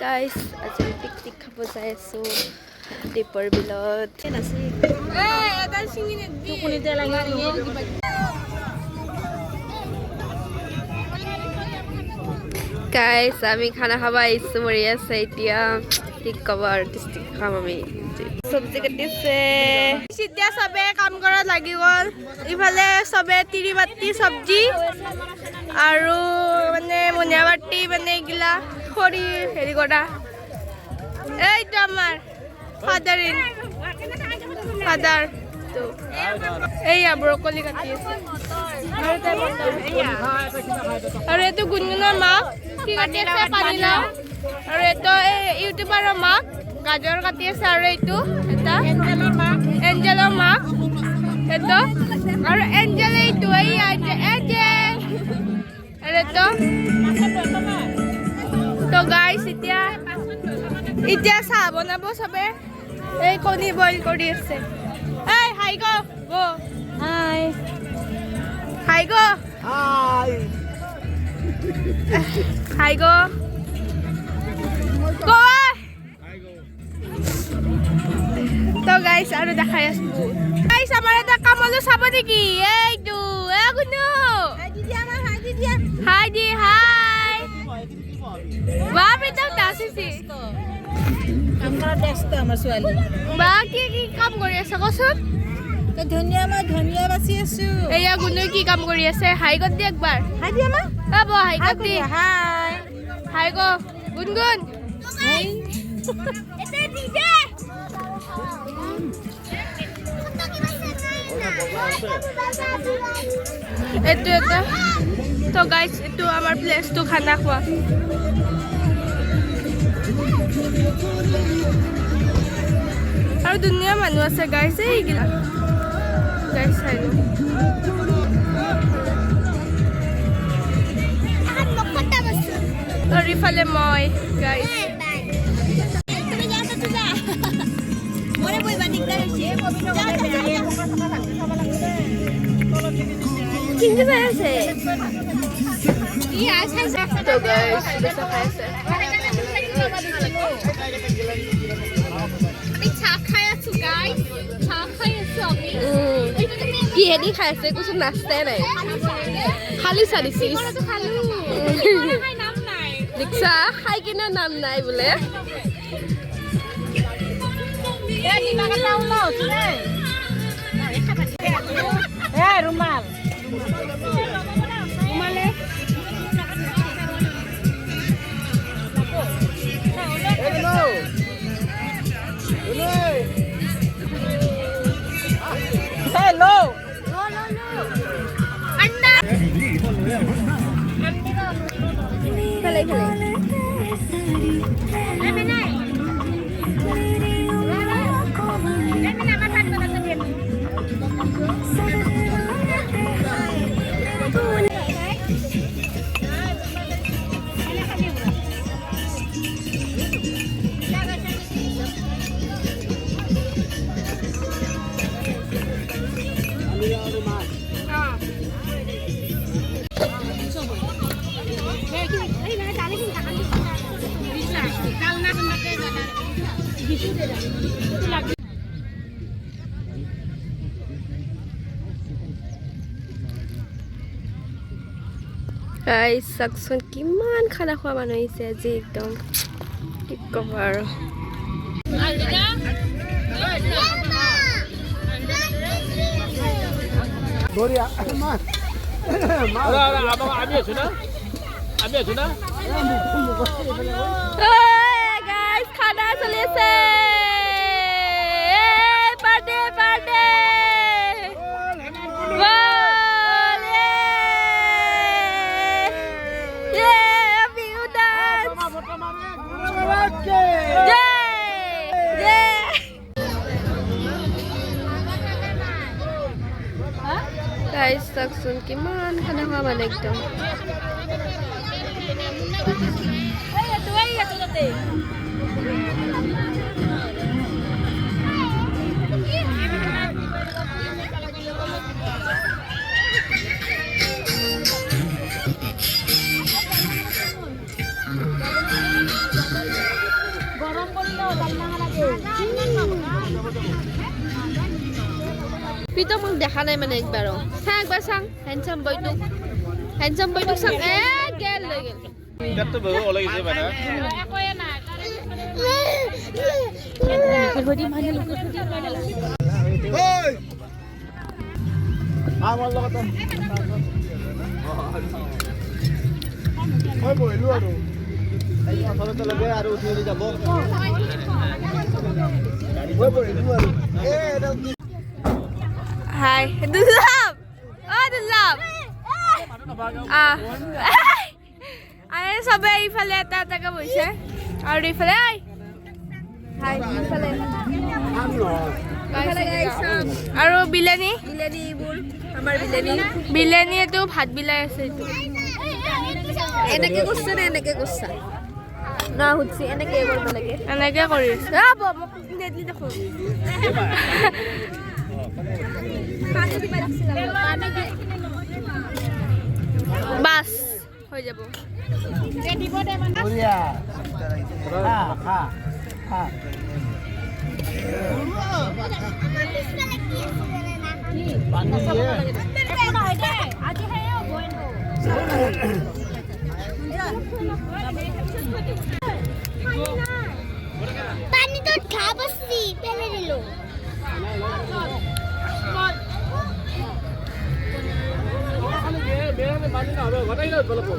guys, আজি picnic খাব যাই আছো দীপৰ বিলত। Guys, আমি খানা খাব আহিছো মৰি আছে এতিয়া ঠিক কভাৰ ডিস্ট্ৰিক্ট খাম আমি সবজি কাটিছে এতিয়া সবে কাম কৰা লাগি গল ইফালে সবে তিৰি বাতি সবজি আৰু মানে মনিয়া বাটি মানে গিলা খৰি হেৰি কৰা এইটো আমাৰ ফাদাৰ তো এইয়া ব্ৰকলি কাটি আছে আৰু এইটো গুনগুনৰ মাক কি কাটি আছে পানীলাও আৰু এইটো ইউটিউবাৰৰ মাক গাজৰ কাটি আছে আৰু এইটো এটা এঞ্জেলৰ মাক এইটো আৰু এঞ্জেল এইটো এঞ্জেল আৰু এইটো তো গাইছ এতিয়া চাহ বনাব সবে এই কণী বইল কৰি আছে এই হাই গো হাই হাই গো হাই গো তো গাইছ আৰু দেখাই আছো গাইছ আমাৰ এটা কামলো চাব নেকি এইটো গুনু হাই দি হাই বাপ এটা দাসিছি কাম কৰা ব্যস্ত আমাৰ ছোৱালী বা কি কাম কৰি আছে কচোন ধনিয়া বাছি আছো এয়া গুনু কি কাম কৰি আছে হাই গত দি একবাৰ হাই দি আমা আব হাই গত দি হাই হাই গো গুনগুন হাই এতে দি দে এটো তো গাইস এটো আমাৰ প্লেস তো খানা খোৱা আৰু দুনিয়া মানুহ আছে গাইস এইগিলা গাইস চাইলো আৰু ইফালে মই গাইস তুমি যাওঁতে তো যা মৰে বইবা দিগদাৰ হৈছে কিংকে যাই আছে ই আছে তো গাইস বেটা খাইছে কি হেদি খাইছে কিছু নাচতে নাই খালি চাৰিছিস ৰিক্সা খাই কিনে নাম নাই বোলে ৰুমাল Hello. No. Anda. Kale. Guys, saksun kiman khana khwa মানুহ আহিছে আজি একদম ঠিক কভাৰ বড়িয়া মা আমি আছো না গাইস খানা চলিছে party guys, saksun kiman khana khwa মানে একদম পিতো মোক দেখা নাই মানে একবাৰো চাং একবাৰ চাং হেণ্ডসাম বয়টো চাং গেল লৈ গেল কাটটো বহু ওলাই গৈছে বানা একোৱে নাই হদি মানে লোক ওই আমাৰ লগত ওই বইলো আৰু এই মাথাতে লাগে আৰু উঠি যাব ওই বইলো আৰু এটা হাই দুলাভ দুলাভ আৰে সবে ইফালে এটা এটাকে বহিছে আৰু ইফালে হাই ইফালে আৰু বিলানী আমাৰ বিলানী এইটো ভাত বিলাই আছে এইটো এনেকে কৰিছে নে এনেকে কৰিছা না সুধছি এনেকে কৰিব লাগে এনেকে কৰি আছে মোক নেদলি দেখো বাস হৈ যাব পানি তো ঠা বসছি ফেলে দিল বেড়ালে মানি না হবে ঘটাই না বলবো